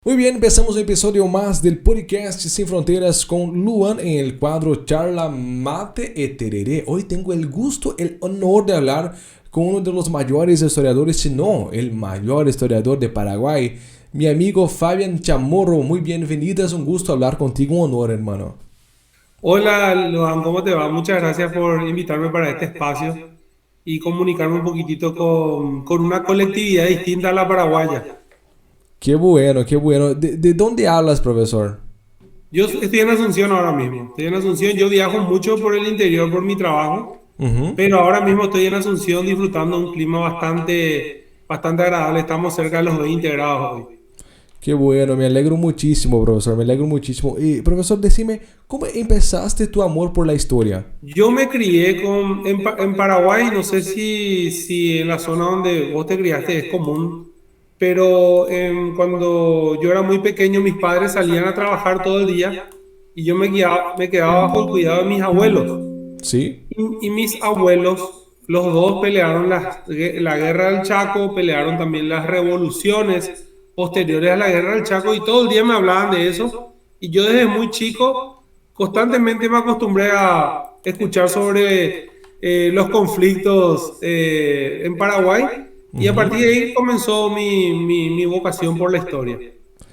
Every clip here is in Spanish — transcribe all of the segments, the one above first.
Muy bien, empezamos un episodio más del podcast Sin Fronteras con Luan en el cuadro Charla Mate y Tereré. Hoy tengo el gusto, el honor de hablar con uno de los mayores historiadores, si no el mayor historiador de Paraguay, mi amigo Fabián Chamorro. Muy bienvenido, es un gusto hablar contigo, un honor, hermano. Hola, Luan, ¿cómo te va? Muchas gracias por invitarme para este espacio y comunicarme un poquitito con una colectividad distinta a la paraguaya. Qué bueno, qué bueno. ¿De dónde hablas, profesor? Yo estoy en Asunción ahora mismo. Estoy en Asunción, yo viajo mucho por el interior por mi trabajo, Ujú. pero ahora mismo estoy en Asunción disfrutando de un clima bastante agradable. Estamos cerca de los 20 grados hoy. Qué bueno, me alegro muchísimo, profesor, me alegro muchísimo. Y, profesor, decime, ¿cómo empezaste tu amor por la historia? Yo me crié en Paraguay, no sé si en la zona donde vos te criaste es común, pero cuando yo era muy pequeño mis padres salían a trabajar todo el día y yo me quedaba bajo el cuidado de mis abuelos. ¿Sí? Y mis abuelos, los dos pelearon la guerra del Chaco, pelearon también las revoluciones posteriores a la guerra del Chaco y todo el día me hablaban de eso. Y yo desde muy chico constantemente me acostumbré a escuchar sobre los conflictos en Paraguay y a Ujú. partir de ahí comenzó mi vocación por la historia.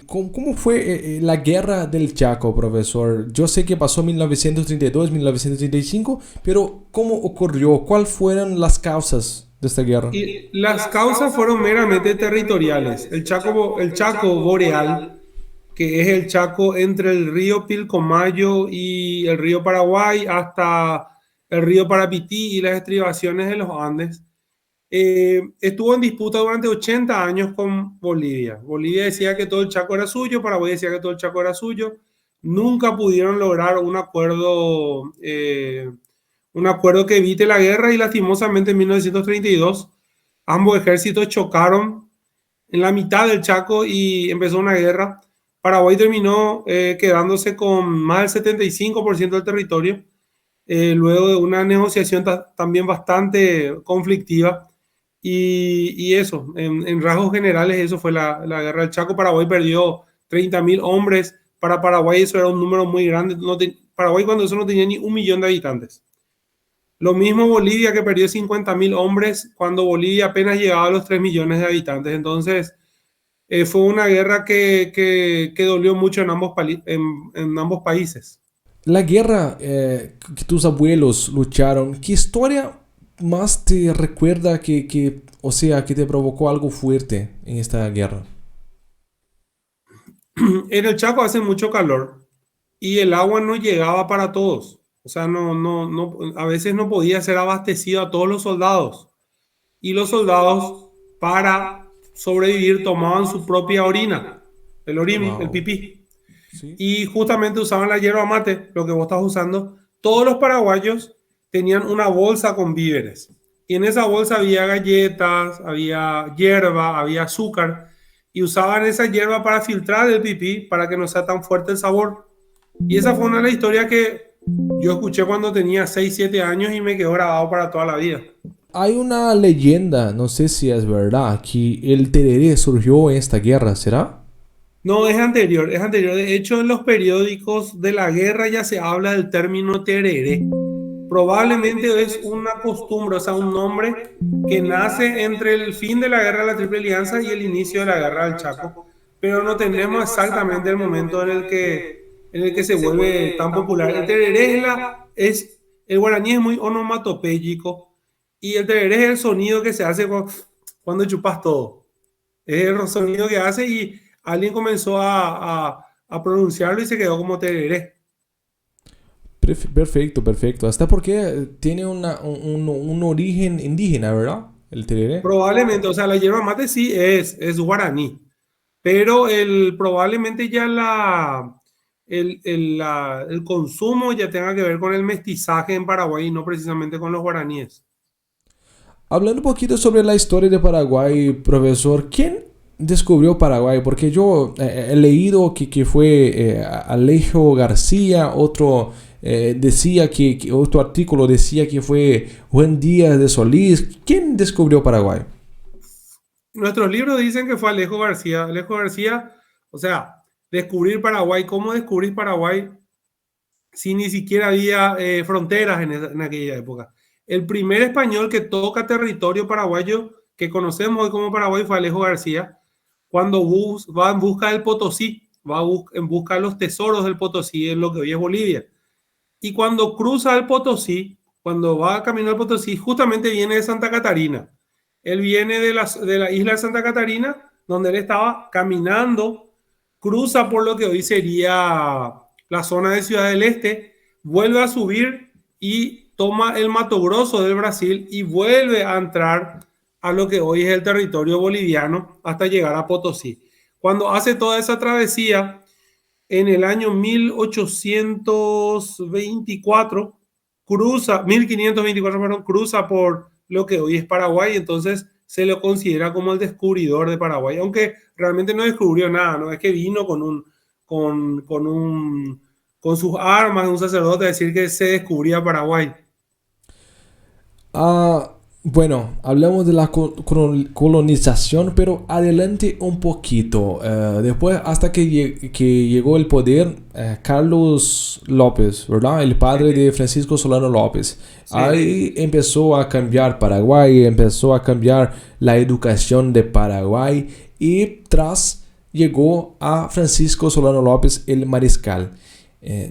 ¿Cómo fue la guerra del Chaco, profesor? Yo sé que pasó en 1932, 1935, pero ¿cómo ocurrió? ¿Cuáles fueron las causas de esta guerra? Y las causas fueron meramente territoriales. El Chaco boreal, que es el Chaco entre el río Pilcomayo y el río Paraguay hasta el río Parapití y las estribaciones de los Andes, estuvo en disputa durante 80 años con Bolivia. Bolivia decía que todo el Chaco era suyo, Paraguay decía que todo el Chaco era suyo. Nunca pudieron lograr un acuerdo que evite la guerra y lastimosamente en 1932 ambos ejércitos chocaron en la mitad del Chaco y empezó una guerra. Paraguay terminó quedándose con más del 75% del territorio, luego de una negociación también bastante conflictiva. Y eso, en rasgos generales, eso fue la guerra del Chaco. Paraguay perdió 30.000 hombres. Para Paraguay eso era un número muy grande. Paraguay cuando eso no tenía ni 1 millón de habitantes. Lo mismo Bolivia, que perdió 50.000 hombres cuando Bolivia apenas llegaba a los 3 millones de habitantes. Entonces, fue una guerra que dolió mucho en ambos países. La guerra que tus abuelos lucharon, ¿qué historia más te recuerda o sea, que te provocó algo fuerte en esta guerra? En el Chaco hace mucho calor y el agua no llegaba para todos. O sea, a veces no podía ser abastecido a todos los soldados. Y los soldados, para sobrevivir, tomaban su propia orina, el Wow. pipí. ¿Sí? Y justamente usaban la yerba mate, lo que vos estás usando. Todos los paraguayos tenían una bolsa con víveres. Y en esa bolsa había galletas, había hierba, había azúcar. Y usaban esa hierba para filtrar el pipí para que no sea tan fuerte el sabor. Y esa fue una de las historias que yo escuché cuando tenía 6 7 años y me quedó grabado para toda la vida. Hay una leyenda, no sé si es verdad, que el tereré surgió en esta guerra, ¿será? No, es anterior, es anterior. De hecho, en los periódicos de la guerra ya se habla del término tereré. Probablemente es una costumbre, o sea, un nombre que nace entre el fin de la guerra de la Triple Alianza y el inicio de la guerra del Chaco, pero no tenemos exactamente el momento en el que se vuelve tan popular. El tereré el guaraní es muy onomatopéyico y el tereré es el sonido que se hace cuando chupas todo. Es el sonido que hace y alguien comenzó a pronunciarlo y se quedó como tereré. Perfecto, perfecto. Hasta porque tiene un origen indígena, ¿verdad? El tereré. Probablemente, o sea, la yerba mate sí es guaraní, pero probablemente ya el consumo ya tenga que ver con el mestizaje en Paraguay y no precisamente con los guaraníes. Hablando un poquito sobre la historia de Paraguay, profesor, ¿quién descubrió Paraguay? Porque yo he leído que fue Alejo García, otro decía otro artículo decía que fue Juan Díaz de Solís. ¿Quién descubrió Paraguay? Nuestros libros dicen que fue Alejo García. Alejo García O sea, descubrir Paraguay, ¿cómo descubrir Paraguay si ni siquiera había fronteras en aquella época? El primer español que toca territorio paraguayo que conocemos hoy como Paraguay fue Alejo García, cuando va en busca del Potosí, en busca de los tesoros del Potosí, en lo que hoy es Bolivia. Y cuando cruza el Potosí, cuando va camino al Potosí, justamente viene de Santa Catarina. Él viene de la isla de Santa Catarina, donde él estaba caminando, cruza por lo que hoy sería la zona de Ciudad del Este, vuelve a subir y toma el Mato Grosso del Brasil y vuelve a entrar a lo que hoy es el territorio boliviano hasta llegar a Potosí. Cuando hace toda esa travesía, en el año 1824, 1524, perdón, cruza por lo que hoy es Paraguay, entonces se lo considera como el descubridor de Paraguay, aunque realmente no descubrió nada, no es que vino con sus armas, un sacerdote a decir que se descubría Paraguay. Ah, bueno, hablamos de la colonización, pero adelante un poquito. Después, hasta que llegó el poder, Carlos López, ¿verdad? El padre de Francisco Solano López. Sí. Ahí empezó a cambiar Paraguay, empezó a cambiar la educación de Paraguay y tras llegó a Francisco Solano López, el mariscal.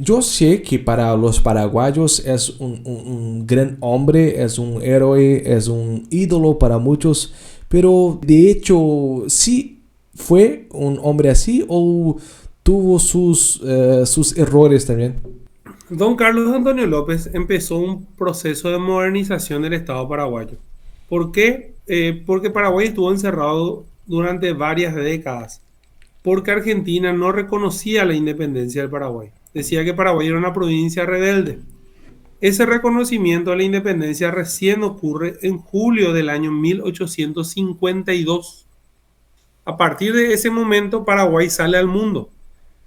Yo sé que para los paraguayos es un gran hombre, es un héroe, es un ídolo para muchos, pero de hecho, ¿sí fue un hombre así o tuvo sus errores también? Don Carlos Antonio López empezó un proceso de modernización del Estado paraguayo. ¿Por qué? Porque Paraguay estuvo encerrado durante varias décadas, porque Argentina no reconocía la independencia del Paraguay. Decía que Paraguay era una provincia rebelde. Ese reconocimiento de la independencia recién ocurre en julio del año 1852. A partir de ese momento, Paraguay sale al mundo.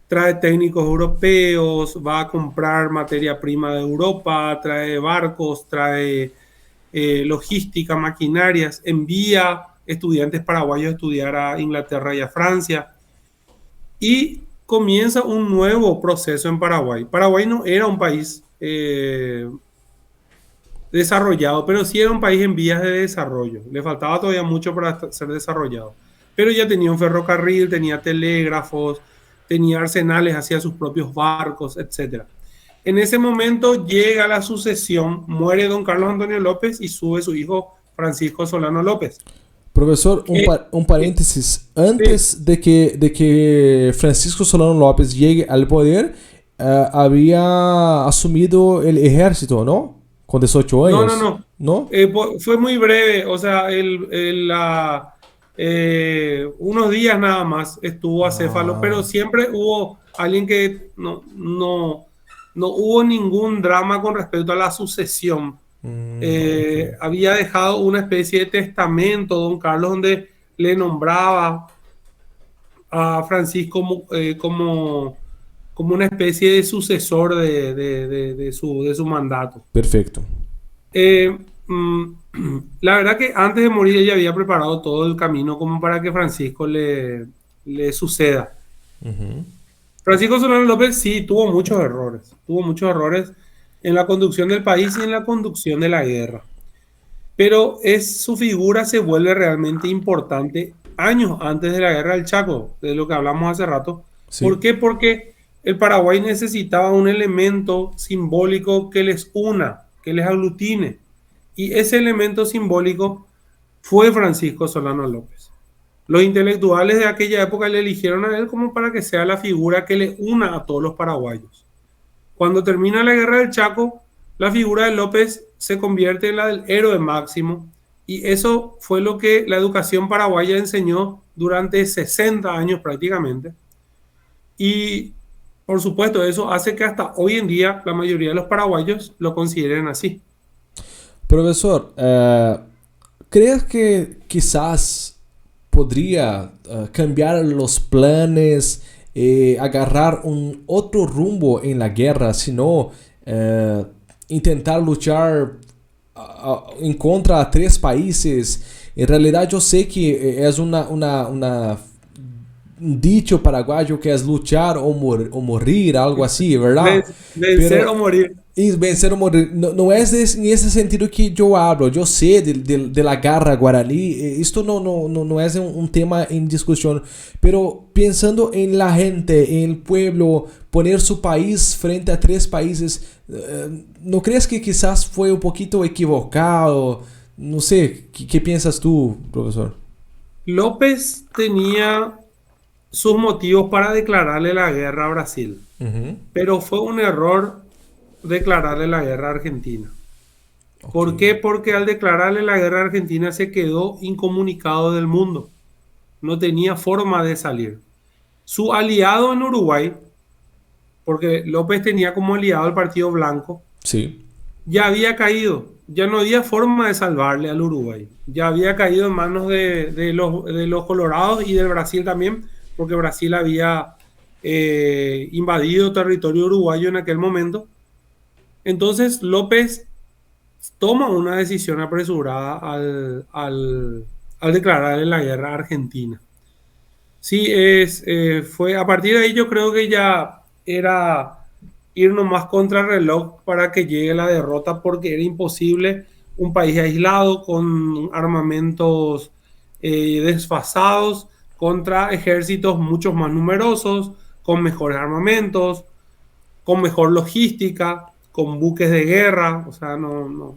Trae técnicos europeos, va a comprar materia prima de Europa, trae barcos, trae logística, maquinarias, envía estudiantes paraguayos a estudiar a Inglaterra y a Francia. Y comienza un nuevo proceso en Paraguay. Paraguay no era un país desarrollado, pero sí era un país en vías de desarrollo. Le faltaba todavía mucho para ser desarrollado. Pero ya tenía un ferrocarril, tenía telégrafos, tenía arsenales, hacía sus propios barcos, etc. En ese momento llega la sucesión, muere don Carlos Antonio López y sube su hijo Francisco Solano López. Profesor, un paréntesis. Antes de que Francisco Solano López llegue al poder, había asumido el ejército, ¿no? Con 18 años. No. Fue muy breve, o sea, unos días nada más estuvo acéfalo, pero siempre hubo alguien que no hubo ningún drama con respecto a la sucesión. Okay. Había dejado una especie de testamento, don Carlos, donde le nombraba a Francisco como una especie de sucesor de su mandato. Perfecto. La verdad que antes de morir ella había preparado todo el camino como para que Francisco le suceda. Francisco Solano López sí tuvo muchos errores en la conducción del país y en la conducción de la guerra. Pero su figura se vuelve realmente importante años antes de la guerra del Chaco, de lo que hablamos hace rato. Sí. ¿Por qué? Porque el Paraguay necesitaba un elemento simbólico que les una, que les aglutine. Y ese elemento simbólico fue Francisco Solano López. Los intelectuales de aquella época le eligieron a él como para que sea la figura que le una a todos los paraguayos. Cuando termina la guerra del Chaco, la figura de López se convierte en la del héroe máximo, y eso fue lo que la educación paraguaya enseñó durante 60 años prácticamente. Y por supuesto eso hace que hasta hoy en día la mayoría de los paraguayos lo consideren así. Profesor, ¿crees que quizás podría cambiar los planes, agarrar un otro rumbo en la guerra, sino intentar luchar en contra de 3 países? En realidad yo sé que es una un dicho paraguayo que es luchar o morir, algo así, ¿verdad? Vencer o morir. Y vencer o morir. No, no es en ese sentido que yo hablo. Yo sé de la garra guaraní. Esto no es un tema en discusión. Pero pensando en la gente, en el pueblo, poner su país frente a tres países, ¿no crees que quizás fue un poquito equivocado? No sé, ¿qué piensas tú, profesor? López tenía sus motivos para declararle la guerra a Brasil, Ujú. pero fue un error declararle la guerra a Argentina. Ok. ¿Por qué? Porque al declararle la guerra a Argentina se quedó incomunicado del mundo. No tenía forma de salir. Su aliado en Uruguay, porque López tenía como aliado al Partido Blanco, Sí. ya había caído. Ya no había forma de salvarle al Uruguay. Ya había caído en manos de los colorados y del Brasil también, porque Brasil había invadido territorio uruguayo en aquel momento. Entonces López toma una decisión apresurada al declararle la guerra a Argentina. Sí, fue a partir de ahí yo creo que ya era irnos más contra el reloj para que llegue la derrota porque era imposible un país aislado con armamentos desfasados contra ejércitos mucho más numerosos, con mejores armamentos, con mejor logística, con buques de guerra, o sea, no.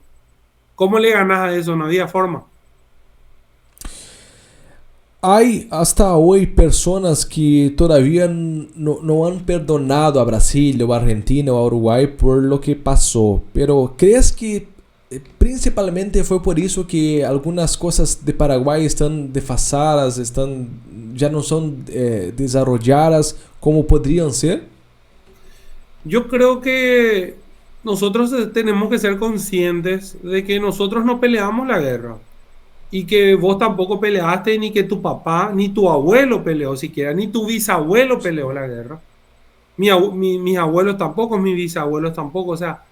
¿Cómo le ganas a eso? No había forma. Hay hasta hoy personas que todavía no han perdonado a Brasil o a Argentina o a Uruguay por lo que pasó. Pero ¿crees que principalmente fue por eso que algunas cosas de Paraguay están desfasadas, ya no son desarrolladas como podrían ser? Yo creo que nosotros tenemos que ser conscientes de que nosotros no peleamos la guerra y que vos tampoco peleaste, ni que tu papá, ni tu abuelo peleó siquiera, ni tu bisabuelo peleó la guerra. Mis abuelos tampoco, mis bisabuelos tampoco. O sea,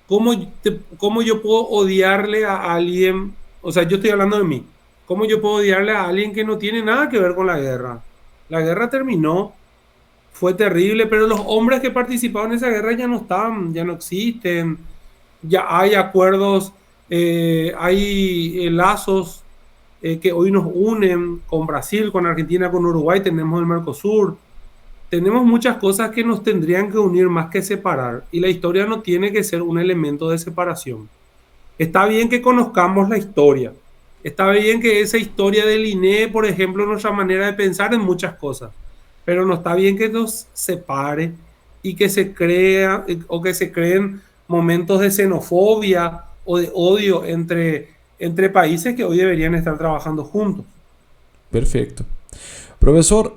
¿cómo yo puedo odiarle a alguien? O sea, yo estoy hablando de mí. ¿Cómo yo puedo odiarle a alguien que no tiene nada que ver con la guerra? La guerra terminó, fue terrible, pero los hombres que participaban en esa guerra ya no están, ya no existen, ya hay acuerdos, hay lazos que hoy nos unen con Brasil, con Argentina, con Uruguay, tenemos el Mercosur, tenemos muchas cosas que nos tendrían que unir más que separar y la historia no tiene que ser un elemento de separación. Está bien que conozcamos la historia, está bien que esa historia delinee, por ejemplo, nuestra manera de pensar en muchas cosas, pero no está bien que nos separe y que se crea o que se creen momentos de xenofobia o de odio entre países que hoy deberían estar trabajando juntos. Perfecto. Profesor,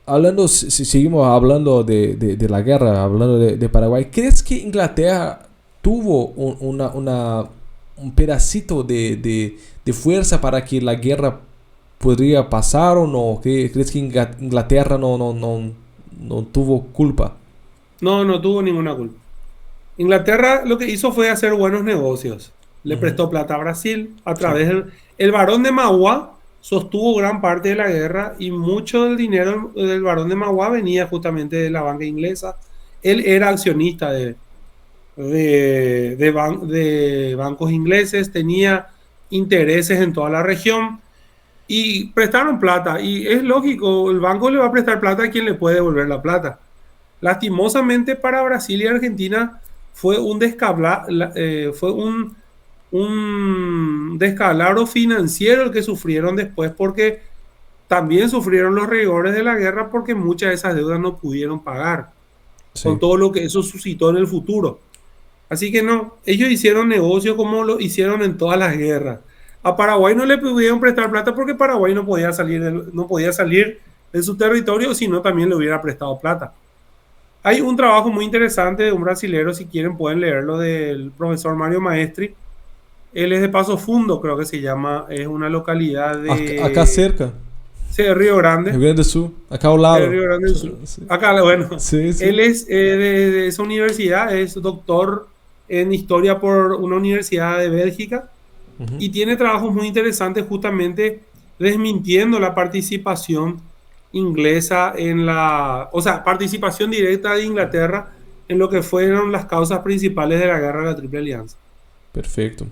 hablando, si seguimos hablando de la guerra, hablando de Paraguay, ¿crees que Inglaterra tuvo un pedacito de fuerza para que la guerra podría pasar o no? ¿Crees que Inglaterra no tuvo culpa? No, no tuvo ninguna culpa. Inglaterra lo que hizo fue hacer buenos negocios. Le Ujú. prestó plata a Brasil a Sí. través el Barón de Mauá sostuvo gran parte de la guerra y mucho del dinero del Barón de Mauá venía justamente de la banca inglesa. Él era accionista de bancos ingleses, tenía intereses en toda la región y prestaron plata. Y es lógico, el banco le va a prestar plata a quien le puede devolver la plata. Lastimosamente para Brasil y Argentina fue un descalabro financiero el que sufrieron después porque también sufrieron los rigores de la guerra porque muchas de esas deudas no pudieron pagar con Sí. todo lo que eso suscitó en el futuro. Así que no, ellos hicieron negocio como lo hicieron en todas las guerras. A Paraguay no le pudieron prestar plata porque Paraguay no podía salir de su territorio, sino también le hubiera prestado plata. Hay un trabajo muy interesante de un brasilero, si quieren pueden leerlo, del profesor Mario Maestri. Él es de Paso Fundo, creo que se llama, es una localidad Acá de, cerca, sí, de Río Rio Grande, Grande do Sul, acá al de lado. Río Grande del Sur. Sí, Acá, bueno, sí. él Sí. es de esa universidad, es doctor en historia por una universidad de Bélgica Ujú. y tiene trabajos muy interesantes justamente desmintiendo la participación inglesa o sea, participación directa de Inglaterra en lo que fueron las causas principales de la guerra de la Triple Alianza. Perfecto.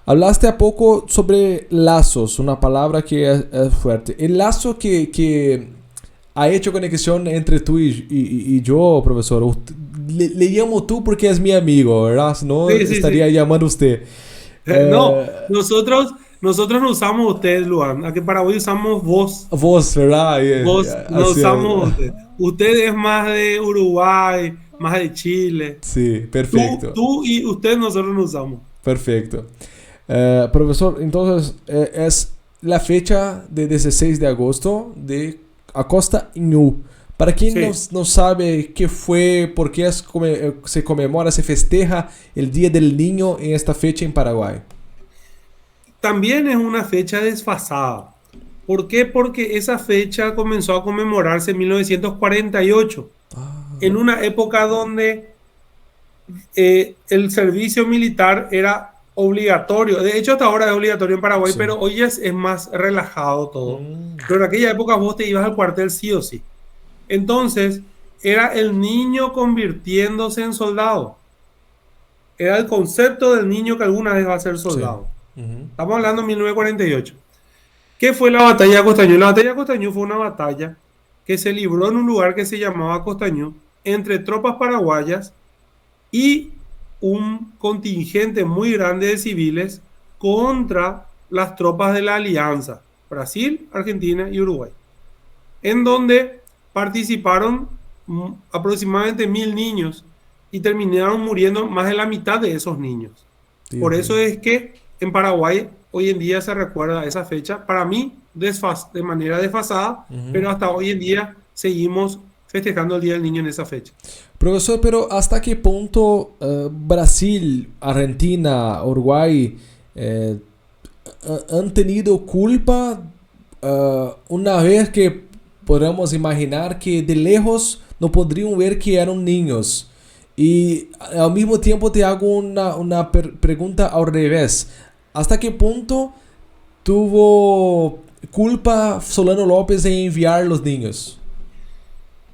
Hablaste a poco sobre lazos, una palabra que es fuerte. El lazo que ha hecho conexión entre tú y yo, profesor. Le llamo tú porque es mi amigo, ¿verdad? Si no, Sí, sí, estaría sí. llamando usted. No, Eh, nosotros no usamos usted, Luan. Aquí en Paraguay usamos vos. vos, ¿verdad? Vos no Así es. usamos usted. Usted es más de Uruguay, más de Chile. Sí, Tú, perfecto. tú y usted nosotros no usamos. Perfecto. Profesor, entonces es la fecha de 16 de agosto de Acosta Inú. Para quien Sí. no sabe qué fue, por qué se conmemora, se festeja el Día del Niño en esta fecha en Paraguay. También es una fecha desfasada. ¿Por qué? Porque esa fecha comenzó a conmemorarse en 1948, en una época donde el servicio militar era obligatorio. De hecho, hasta ahora es obligatorio en Paraguay, Sí. pero hoy es más relajado todo. Mm, Pero en aquella época vos te ibas al cuartel sí o sí. Entonces, era el niño convirtiéndose en soldado. Era el concepto del niño que alguna vez va a ser sí. soldado. Ujú. Estamos hablando de 1948. ¿Qué fue la batalla de Costañú? La batalla de Costañú fue una batalla que se libró en un lugar que se llamaba Costañú entre tropas paraguayas y un contingente muy grande de civiles contra las tropas de la Alianza, Brasil, Argentina y Uruguay, en donde participaron aproximadamente 1000 niños y terminaron muriendo más de la mitad de esos niños. Por Dios eso mío. es que en Paraguay hoy en día se recuerda esa fecha, para mí de manera desfasada, Ujú. pero hasta hoy en día seguimos festejando el Día del Niño en esa fecha. Profesor, pero ¿hasta qué punto Brasil, Argentina, Uruguay eh, han tenido culpa una vez que podemos imaginar que de lejos no podrían ver que eran niños? Y al mismo tiempo te hago una pregunta al revés. ¿Hasta qué punto tuvo culpa Solano López en enviar los niños?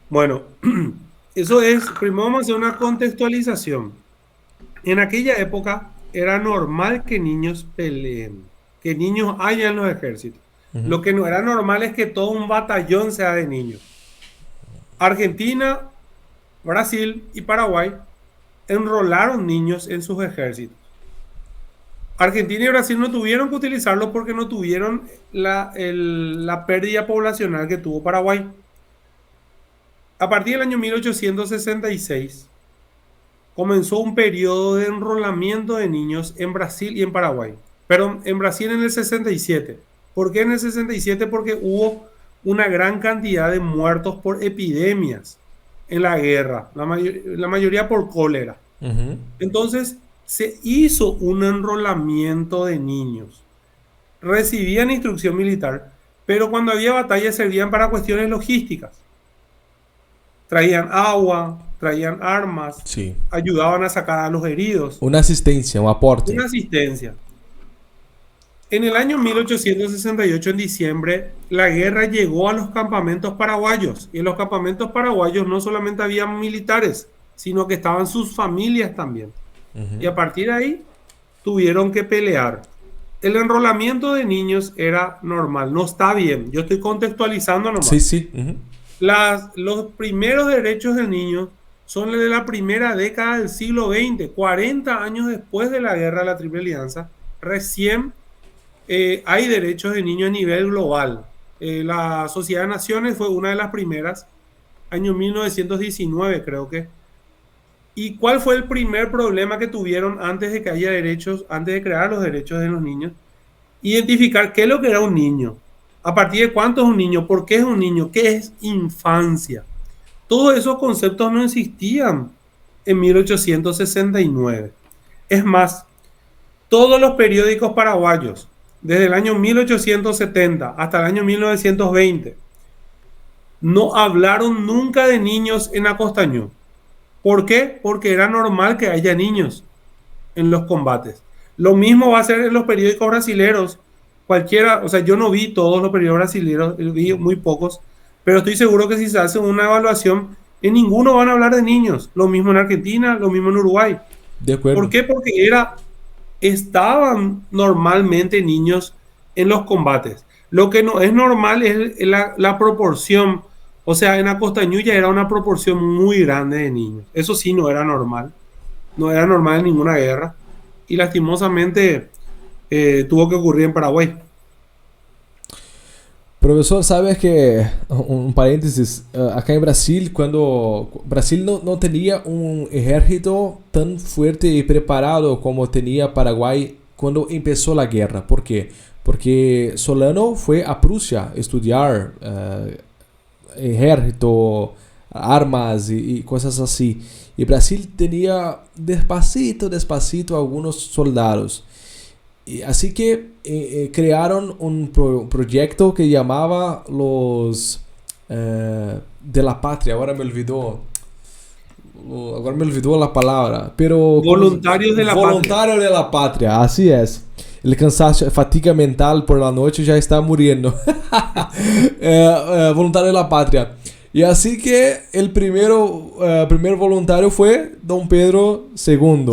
Bueno, eso es, primero vamos a hacer una contextualización. En aquella época era normal que niños peleen, que niños haya en los ejércitos. Ujú. Lo que no era normal es que todo un batallón sea de niños. Argentina, Brasil y Paraguay enrolaron niños en sus ejércitos. Argentina y Brasil no tuvieron que utilizarlo porque no tuvieron la pérdida poblacional que tuvo Paraguay. A partir del año 1866 comenzó un periodo de enrolamiento de niños en Brasil y en Paraguay. Pero en Brasil en el 67. ¿Por qué en el 67? Porque hubo una gran cantidad de muertos por epidemias en la guerra, la mayoría por cólera. Ujú. Entonces se hizo un enrolamiento de niños. Recibían instrucción militar, pero cuando había batalla servían para cuestiones logísticas. Traían agua, traían armas, Sí. ayudaban a sacar a los heridos, Una asistencia, un aporte. una asistencia. En el año 1868, en diciembre, la guerra llegó a los campamentos paraguayos. Y en los campamentos paraguayos no solamente había militares, sino que estaban sus familias también. Y Ujú. a partir de ahí tuvieron que pelear. El enrolamiento de niños era normal, no está bien. Yo estoy contextualizando Sí, nomás. sí. Ujú. Los primeros derechos del niño son de la primera década del siglo XX, 40 años después de la guerra de la Triple Alianza. Recién hay derechos de niño a nivel global. La Sociedad de Naciones fue una de las primeras, año 1919 creo que. ¿Y cuál fue el primer problema que tuvieron antes de que haya derechos, antes de crear los derechos de los niños? Identificar qué es lo que era un niño, a partir de cuánto es un niño, por qué es un niño, qué es infancia. Todos esos conceptos no existían en 1869. Es más, todos los periódicos paraguayos, desde el año 1870 hasta el año 1920, no hablaron nunca de niños en Acostañú. ¿Por qué? Porque era normal que haya niños en los combates. Lo mismo va a ser en los periódicos brasileños. Cualquiera, o sea, yo no vi todos los periódicos brasileños, vi muy pocos, pero estoy seguro que si se hace una evaluación, en ninguno van a hablar de niños. Lo mismo en Argentina, lo mismo en Uruguay. De ¿Por acuerdo. qué? Porque estaban normalmente niños en los combates. Lo que no es normal es la proporción. O sea, en la Costañulla era una proporción muy grande de niños. Eso sí no era normal. No era normal en ninguna guerra. Y lastimosamente tuvo que ocurrir en Paraguay. Profesor, sabes que, un paréntesis, acá en Brasil, cuando Brasil no tenía un ejército tan fuerte y preparado como tenía Paraguay cuando empezó la guerra. ¿Por qué? Porque Solano fue a Prusia a estudiar ejército, armas y cosas así. Y Brasil tenía despacito algunos soldados. Y así que crearon un proyecto que llamaba los de la patria. Ahora me olvidó la palabra, pero Voluntarios de la patria. voluntario de la patria, así es. El cansancio, fatiga mental por la noche ya está muriendo. Voluntario de la patria. Y así que el primer voluntario fue Don Pedro II, el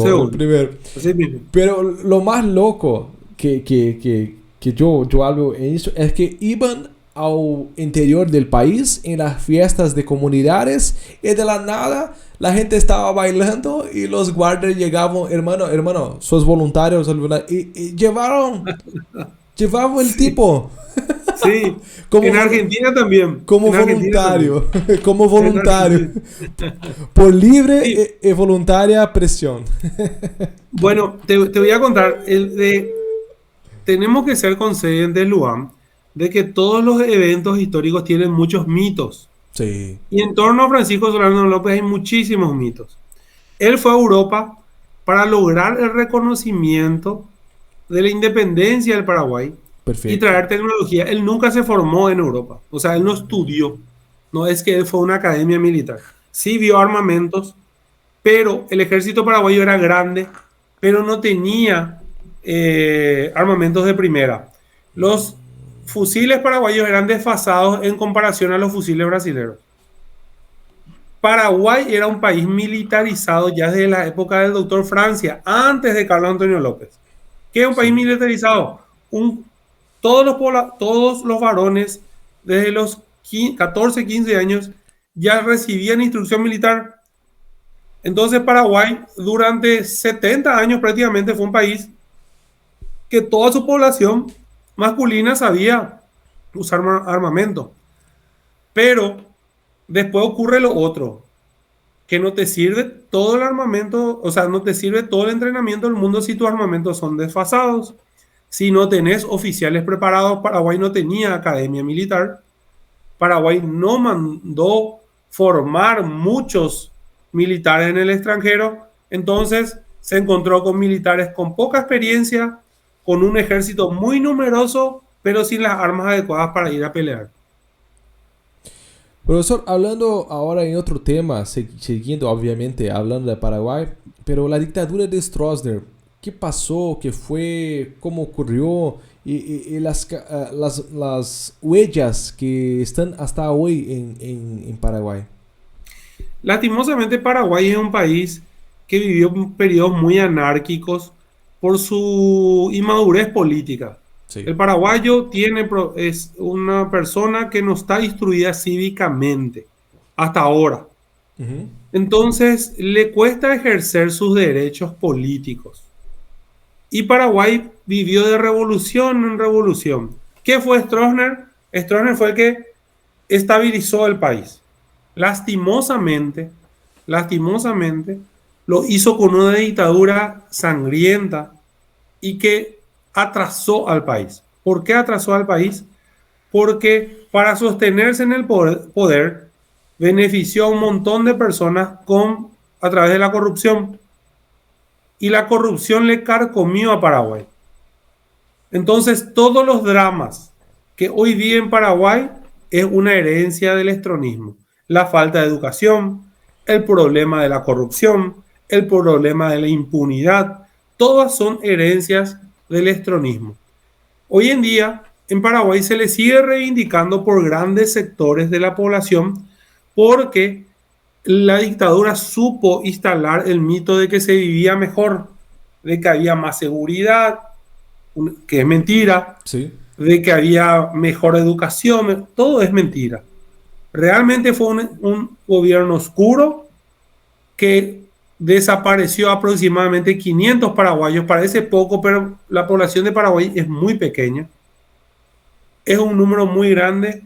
Según. primero. Así mismo. Pero lo más loco que yo hablo en eso es que iban al interior del país en las fiestas de comunidades y de la nada la gente estaba bailando y los guardias llegaban, hermano, sos voluntarios y llevaban el Sí, tipo sí. como, En Argentina también. como En Argentina también. voluntario, como En voluntario, Argentina. por libre Sí. y voluntaria presión. Bueno, te voy a contar. Tenemos que ser conscientes, Luan, de que todos los eventos históricos tienen muchos mitos. Sí, Y en torno a Francisco Solano López hay muchísimos mitos. Él fue a Europa para lograr el reconocimiento de la independencia del Paraguay y perfecto. traer tecnología. Él nunca se formó en Europa, o sea, él no estudió. No es que él fue a una academia militar. Sí vio armamentos, pero el ejército paraguayo era grande, pero no tenía armamentos de primera. Los fusiles paraguayos eran desfasados en comparación a los fusiles brasileños. Paraguay era un país militarizado ya desde la época del doctor Francia, antes de Carlos Antonio López. ¿Qué es un país Sí. militarizado? Todos los varones desde los 14, 15 años ya recibían instrucción militar. Entonces Paraguay durante 70 años prácticamente fue un país que toda su población masculina sabía usar armamento. Pero después ocurre lo otro, que no te sirve todo el armamento, o sea, no te sirve todo el entrenamiento del mundo si tus armamentos son desfasados. Si no tenés oficiales preparados, Paraguay no tenía academia militar. Paraguay no mandó formar muchos militares en el extranjero, entonces se encontró con militares con poca experiencia, con un ejército muy numeroso, pero sin las armas adecuadas para ir a pelear. Profesor, hablando ahora en otro tema, siguiendo obviamente hablando de Paraguay, pero la dictadura de Stroessner, ¿qué pasó? ¿Qué fue? ¿Cómo ocurrió? Y las huellas que están hasta hoy en Paraguay. Lastimosamente, Paraguay es un país que vivió periodos muy anárquicos por su inmadurez política. Sí. El paraguayo es una persona que no está instruida cívicamente hasta ahora. Ujú. Entonces, le cuesta ejercer sus derechos políticos. Y Paraguay vivió de revolución en revolución. ¿Qué fue Stroessner? Stroessner fue el que estabilizó el país. Lastimosamente, lastimosamente, lo hizo con una dictadura sangrienta y que atrasó al país. ¿Por qué atrasó al país? Porque para sostenerse en el poder benefició a un montón de personas a través de la corrupción. Y la corrupción le carcomió a Paraguay. Entonces, todos los dramas que hoy vive en Paraguay es una herencia del estronismo. La falta de educación, el problema de la corrupción, el problema de la impunidad, todas son herencias del estronismo. Hoy en día, en Paraguay se le sigue reivindicando por grandes sectores de la población porque la dictadura supo instalar el mito de que se vivía mejor, de que había más seguridad, que es mentira, Sí. de que había mejor educación, todo es mentira. Realmente fue un gobierno oscuro que desapareció aproximadamente 500 paraguayos, parece poco, pero la población de Paraguay es muy pequeña, es un número muy grande.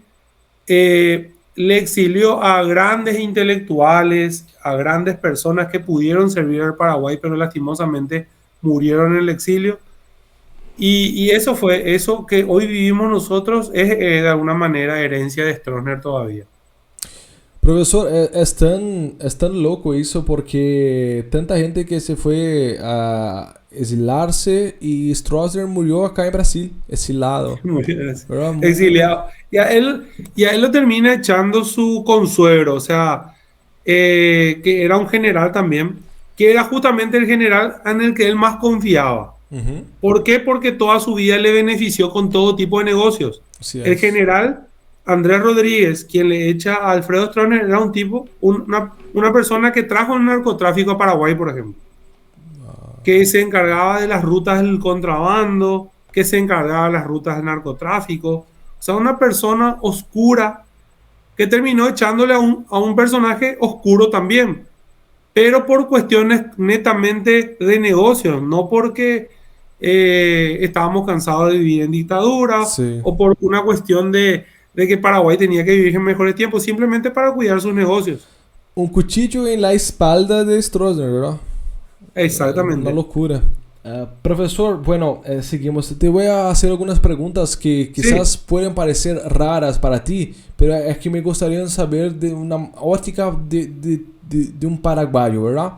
Le exilió a grandes intelectuales, a grandes personas que pudieron servir al Paraguay, pero lastimosamente murieron en el exilio. Y eso fue, eso que hoy vivimos nosotros es de alguna manera herencia de Stroessner todavía. Profesor, es tan loco eso porque tanta gente que se fue a exilarse y Stroessner murió acá en Brasil, exilado, ¿verdad? Exiliado. Y a él lo termina echando su consuegro, o sea, que era un general también, que era justamente el general en el que él más confiaba. Ujú. ¿Por qué? Porque toda su vida le benefició con todo tipo de negocios. Así El es. general Andrés Rodríguez, quien le echa a Alfredo Stroessner, era un tipo, una persona que trajo el narcotráfico a Paraguay, por ejemplo, que se encargaba de las rutas del contrabando, que se encargaba de las rutas del narcotráfico. O sea, una persona oscura que terminó echándole a un personaje oscuro también, pero por cuestiones netamente de negocios, no porque estábamos cansados de vivir en dictadura Sí. o por una cuestión de que Paraguay tenía que vivir en mejores tiempos, simplemente para cuidar sus negocios. Un cuchillo en la espalda de Stroessner, ¿verdad? Una Exactamente. locura. Profesor, bueno, seguimos. Te voy a hacer algunas preguntas que quizás Sí, pueden parecer raras para ti, pero es que me gustaría saber de una óptica de un paraguayo, ¿verdad?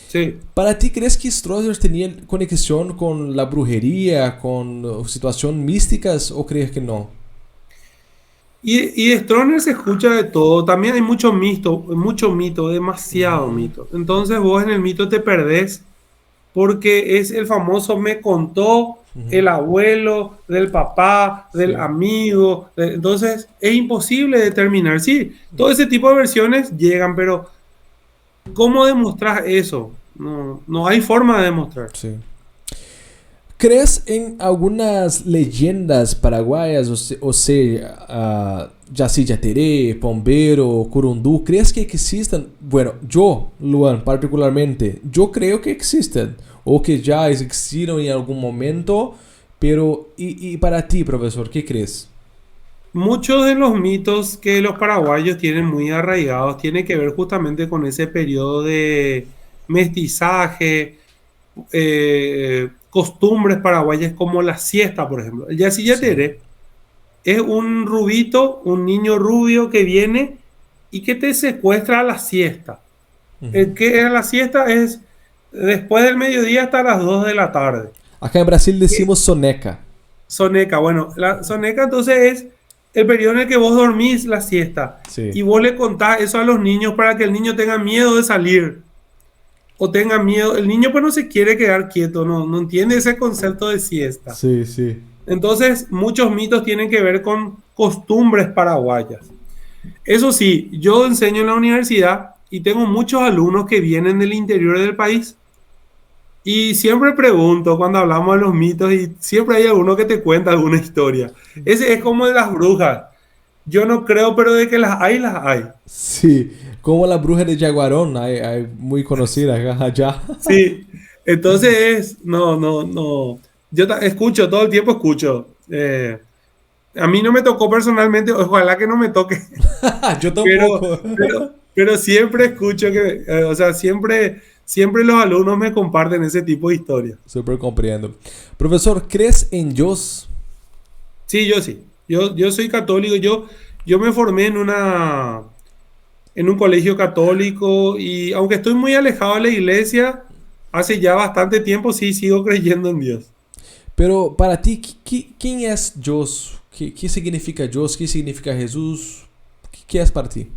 sí. Para ti, ¿crees que Stroessner tenía conexión con la brujería, con situaciones místicas o crees que no? Y de Stroessner se escucha de todo. También hay mucho mito, demasiado Ujú, mito. Entonces vos en el mito te perdés porque es el famoso me contó ujú. el abuelo del papá, del Sí. amigo. Entonces es imposible determinar. Sí, todo ese tipo de versiones llegan, pero ¿cómo demostrar eso? No, no hay forma de demostrar. Sí. ¿Crees en algunas leyendas paraguayas, o sea, Yací Yateré, Pombero, Curundú? ¿Crees que existen? Bueno, yo, Luan, particularmente, yo creo que existen, o que ya existieron en algún momento, pero, y para ti, profesor, ¿qué crees? Muchos de los mitos que los paraguayos tienen muy arraigados tienen que ver justamente con ese periodo de mestizaje, costumbres paraguayas como la siesta, por ejemplo. El Sí. yacillatere es un rubito, un niño rubio que viene y que te secuestra a la siesta. Ujú. El que es la siesta es después del mediodía hasta las 2 de la tarde. Acá en Brasil decimos soneca. Soneca, bueno, la soneca entonces es el periodo en el que vos dormís la siesta Sí. y vos le contás eso a los niños para que el niño tenga miedo de salir o tenga miedo. El niño pues no se quiere quedar quieto, no entiende ese concepto de siesta. Sí, sí. Entonces, muchos mitos tienen que ver con costumbres paraguayas. Eso sí, yo enseño en la universidad y tengo muchos alumnos que vienen del interior del país y siempre pregunto cuando hablamos de los mitos y siempre hay alguno que te cuenta alguna historia. Ese es como de las brujas. Yo no creo, pero de que las hay, las hay. Sí, como la bruja de Jaguarón, hay muy conocida acá, allá. Sí, entonces, no. Yo escucho, todo el tiempo escucho. A mí no me tocó personalmente, ojalá que no me toque, Yo pero, tampoco. pero siempre escucho que, o sea, siempre los alumnos me comparten ese tipo de historias. Súper comprendo. Profesor, ¿crees en Dios? Sí, yo sí. Yo soy católico, yo me formé en un colegio católico y aunque estoy muy alejado de la iglesia, hace ya bastante tiempo sí sigo creyendo en Dios. Pero para ti, ¿quién es Dios? ¿Qué significa Dios? ¿Qué significa Jesús? ¿Qué es para ti?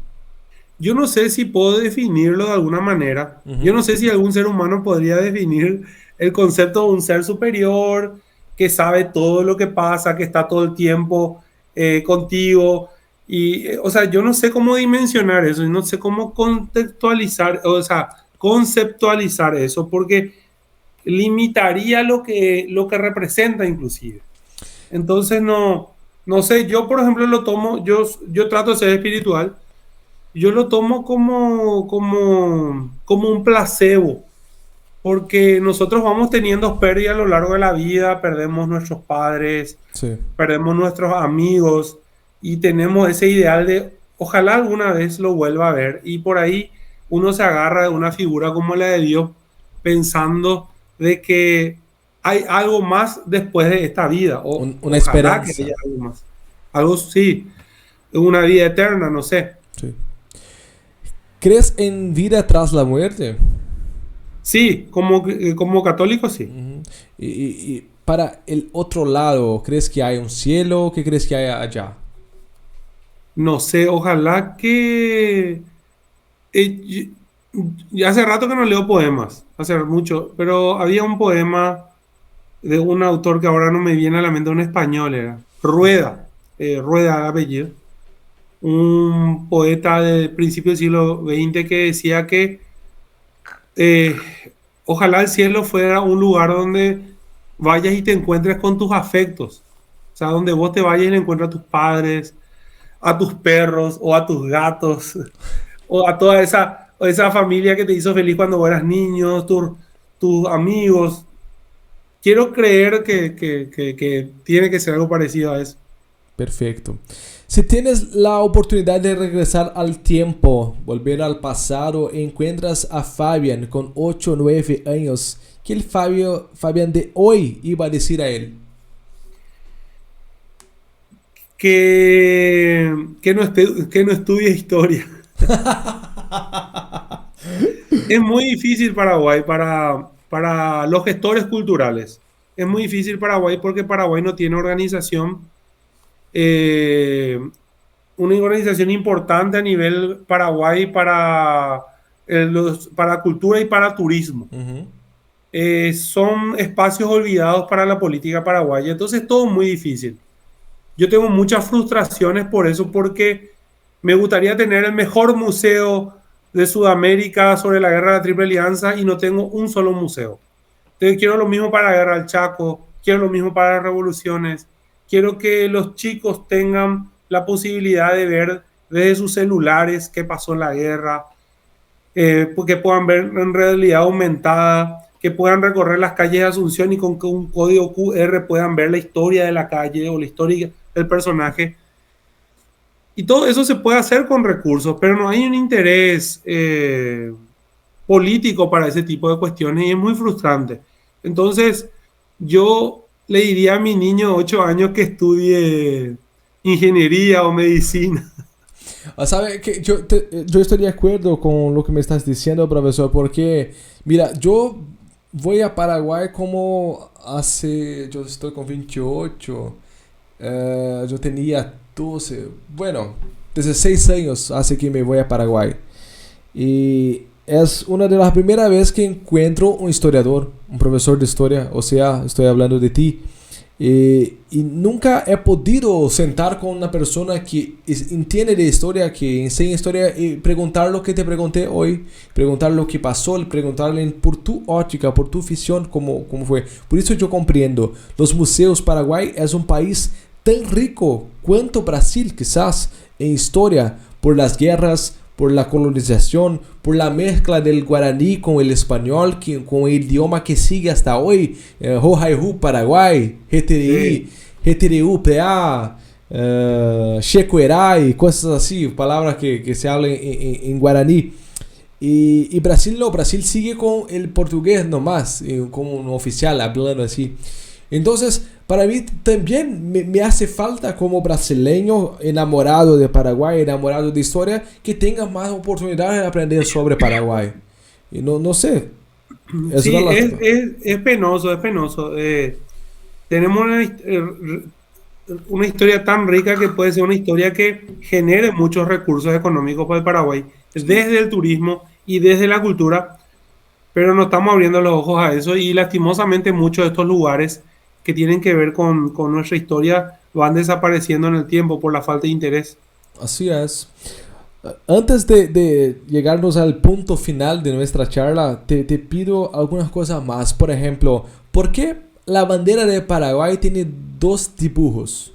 Yo no sé si puedo definirlo de alguna manera. Yo Ujú. no sé si algún ser humano podría definir el concepto de un ser superior, que sabe todo lo que pasa, que está todo el tiempo contigo. Y, o sea, yo no sé cómo dimensionar eso, y no sé cómo contextualizar, o sea, conceptualizar eso, porque limitaría lo que representa inclusive. Entonces, no sé, yo por ejemplo lo tomo, yo trato de ser espiritual, yo lo tomo como un placebo, porque nosotros vamos teniendo pérdidas a lo largo de la vida, perdemos nuestros padres, Sí. perdemos nuestros amigos y tenemos ese ideal de ojalá alguna vez lo vuelva a ver y por ahí uno se agarra de una figura como la de Dios pensando de que hay algo más después de esta vida o Una ojalá que haya esperanza. algo más. Algo sí, una vida eterna, no sé. Sí. ¿Crees en vida tras la muerte? Sí, como católico sí. Ujú. Y para el otro lado, ¿crees que hay un cielo? ¿Qué crees que hay allá? No sé, ojalá que... y hace rato que no leo poemas, hace mucho, pero había un poema de un autor que ahora no me viene a la mente, un español era, Rueda, Rueda de apellido, un poeta del principio del siglo XX que decía que eh, ojalá el cielo fuera un lugar donde vayas y te encuentres con tus afectos, o sea, donde vos te vayas y le encuentres a tus padres, a tus perros o a tus gatos o a toda esa familia que te hizo feliz cuando eras niño, tus amigos. Quiero creer que tiene que ser algo parecido a eso. Perfecto. Si tienes la oportunidad de regresar al tiempo, volver al pasado, encuentras a Fabián con 8 o 9 años, ¿qué el Fabián de hoy iba a decir a él? Que no estudie historia. Es muy difícil Paraguay para los gestores culturales. Es muy difícil Paraguay porque Paraguay no tiene organización, eh, una organización importante a nivel Paraguay para cultura y para turismo. Ujú. Son espacios olvidados para la política paraguaya. Entonces todo muy difícil. Yo tengo muchas frustraciones por eso, porque me gustaría tener el mejor museo de Sudamérica sobre la guerra de la Triple Alianza y no tengo un solo museo. Entonces quiero lo mismo para la guerra del Chaco, quiero lo mismo para las revoluciones, quiero que los chicos tengan la posibilidad de ver desde sus celulares qué pasó en la guerra, que puedan ver en realidad aumentada, que puedan recorrer las calles de Asunción y con un código QR puedan ver la historia de la calle o la historia del personaje. Y todo eso se puede hacer con recursos, pero no hay un interés político para ese tipo de cuestiones y es muy frustrante. Entonces, yo le diría a mi niño de 8 años que estudie ingeniería o medicina. ¿Sabe que yo estoy de acuerdo con lo que me estás diciendo, profesor? Porque, mira, yo voy a Paraguay como hace, yo estoy con 28, yo tenía 12, bueno, 16 años hace que me voy a Paraguay. Y es una de las primeras veces que encuentro un historiador, un profesor de historia, o sea, estoy hablando de ti. Y nunca he podido sentar con una persona que entiende de historia, que enseña historia y preguntar lo que te pregunté hoy, preguntar lo que pasó, preguntarle por tu óptica, por tu visión, cómo fue. Por eso yo comprendo, los museos Paraguay es un país tan rico cuanto Brasil, quizás, en historia, por las guerras, por la colonización, por la mezcla del guaraní con el español, con el idioma que sigue hasta hoy, Hohaihu, Paraguay, GTDI, GTDU-PA, Chequerai, cosas así, palabras que se hablan en guaraní. Y Brasil no, Brasil sigue con el portugués nomás, como un oficial hablando así. Entonces, para mí también me hace falta como brasileño enamorado de Paraguay, enamorado de historia, que tenga más oportunidades de aprender sobre Paraguay. Y no sé, es Sí, relativo. es penoso, es penoso. Tenemos una historia tan rica que puede ser una historia que genere muchos recursos económicos para el Paraguay, desde el turismo y desde la cultura, pero no estamos abriendo los ojos a eso y lastimosamente muchos de estos lugares que tienen que ver con nuestra historia van desapareciendo en el tiempo por la falta de interés. Así es. Antes de llegarnos al punto final de nuestra charla, te pido algunas cosas más. Por ejemplo, ¿por qué la bandera de Paraguay tiene dos dibujos?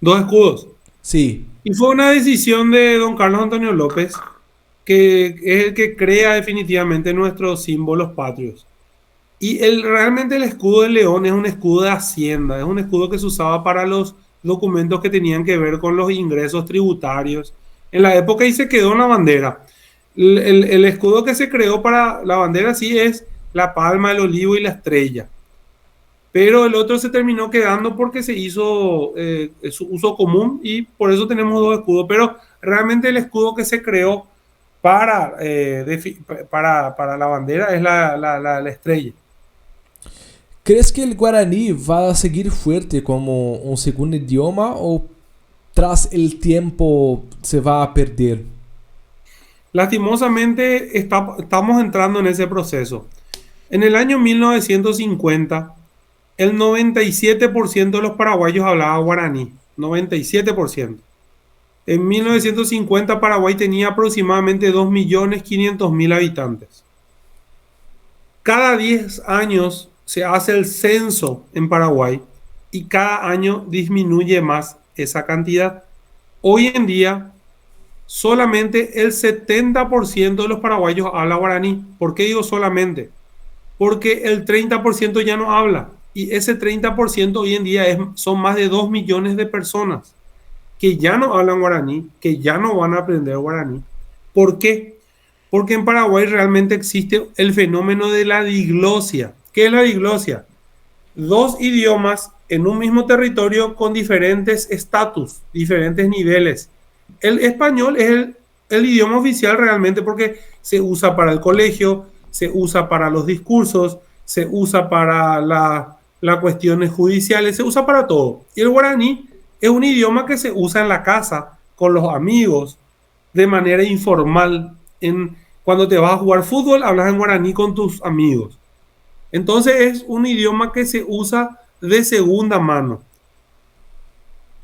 Dos escudos. Sí, Y fue una decisión de don Carlos Antonio López, que es el que crea definitivamente nuestros símbolos patrios. Y realmente el escudo del león es un escudo de hacienda, es un escudo que se usaba para los documentos que tenían que ver con los ingresos tributarios. En la época y se quedó en la bandera. El escudo que se creó para la bandera sí es la palma, el olivo y la estrella. Pero el otro se terminó quedando porque se hizo su uso común y por eso tenemos dos escudos. Pero realmente el escudo que se creó para la bandera es la estrella. ¿crees que el guaraní va a seguir fuerte como un segundo idioma o tras el tiempo se va a perder? Lastimosamente estamos entrando en ese proceso. En el año 1950, el 97% de los paraguayos hablaba guaraní. 97%. En 1950 Paraguay tenía aproximadamente 2.500.000 habitantes. Cada 10 años se hace el censo en Paraguay y cada año disminuye más esa cantidad. Hoy en día, solamente el 70% de los paraguayos habla guaraní. ¿Por qué digo solamente? Porque el 30% ya no habla. Y ese 30% hoy en día son más de 2 millones de personas que ya no hablan guaraní, que ya no van a aprender guaraní. ¿Por qué? Porque en Paraguay realmente existe el fenómeno de la diglosia. ¿Qué es la diglosia? Dos idiomas en un mismo territorio con diferentes estatus, diferentes niveles. El español es el idioma oficial realmente porque se usa para el colegio, se usa para los discursos, se usa para las cuestiones judiciales, se usa para todo. Y el guaraní es un idioma que se usa en la casa, con los amigos, de manera informal. Cuando te vas a jugar fútbol, hablas en guaraní con tus amigos. Entonces es un idioma que se usa de segunda mano.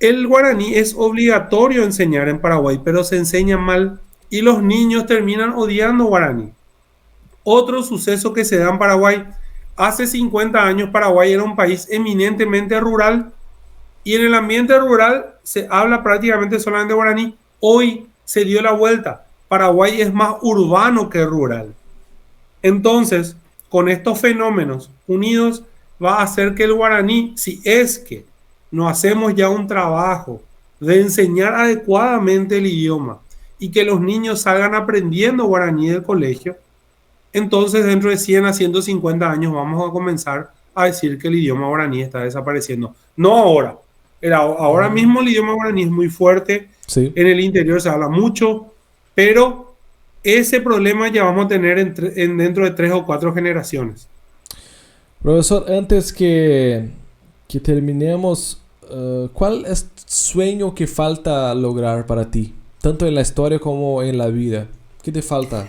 El guaraní es obligatorio enseñar en Paraguay, pero se enseña mal y los niños terminan odiando guaraní. Otro suceso que se da en Paraguay, hace 50 años Paraguay era un país eminentemente rural y en el ambiente rural se habla prácticamente solamente guaraní. Hoy se dio la vuelta. Paraguay es más urbano que rural. Entonces, con estos fenómenos unidos, va a hacer que el guaraní, si es que no hacemos ya un trabajo de enseñar adecuadamente el idioma y que los niños salgan aprendiendo guaraní del colegio, entonces dentro de 100 a 150 años vamos a comenzar a decir que el idioma guaraní está desapareciendo. No ahora. Ahora mismo el idioma guaraní es muy fuerte. Sí. En el interior se habla mucho, pero ese problema ya vamos a tener dentro de 3 o 4 generaciones. Profesor, antes que terminemos, ¿cuál es el sueño que falta lograr para ti? Tanto en la historia como en la vida. ¿Qué te falta?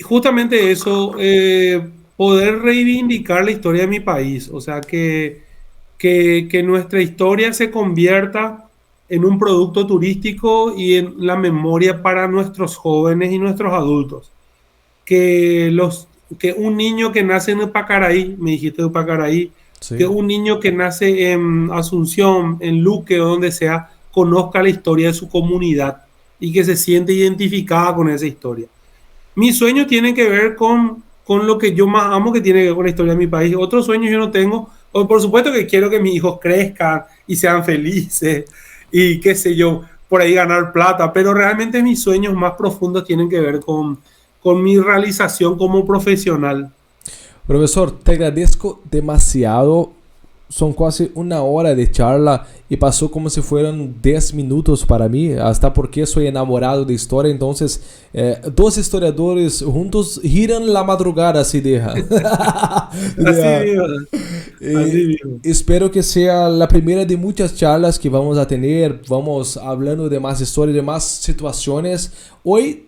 Justamente eso, poder reivindicar la historia de mi país. O sea, que nuestra historia se convierta en un producto turístico y en la memoria para nuestros jóvenes y nuestros adultos. Que un niño que nace en Upacaraí, me dijiste de Upacaraí, Sí. que un niño que nace en Asunción, en Luque o donde sea, conozca la historia de su comunidad y que se siente identificada con esa historia. Mis sueños tienen que ver con lo que yo más amo, que tiene que ver con la historia de mi país. Otros sueños yo no tengo. Por supuesto que quiero que mis hijos crezcan y sean felices y qué sé yo, por ahí ganar plata, pero realmente mis sueños más profundos tienen que ver con mi realización como profesional. Profesor, te agradezco demasiado. Son casi una hora de charla y pasó como si fueran 10 minutos para mí, hasta porque soy enamorado de historia. Entonces, dos historiadores juntos giran la madrugada, así deja. Así mismo. Espero que sea la primera de muchas charlas que vamos a tener. Vamos hablando de más historia, de más situaciones. Hoy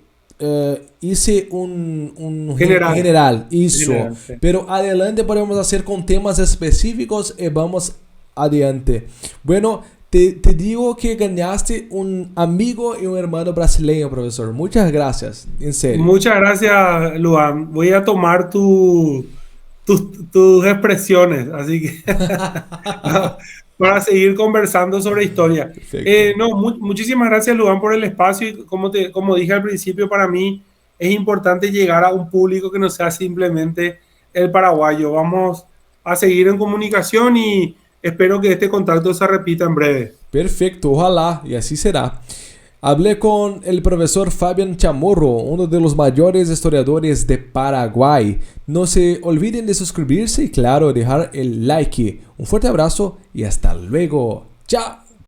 hice un General. general, eso. General, sí. Pero adelante podemos hacer con temas específicos y vamos adelante. Bueno, te digo que ganaste un amigo y un hermano brasileño, profesor. Muchas gracias, en serio. Muchas gracias, Luan. Voy a tomar tus expresiones, así que para seguir conversando sobre historia. Perfecto. No, muchísimas gracias, Luan, por el espacio. Y como dije al principio, para mí es importante llegar a un público que no sea simplemente el paraguayo. Vamos a seguir en comunicación y espero que este contacto se repita en breve. Perfecto, ojalá, y así será. Hablé con el profesor Fabián Chamorro, uno de los mayores historiadores de Paraguay. No se olviden de suscribirse y claro, dejar el like. Un fuerte abrazo y hasta luego. Chao.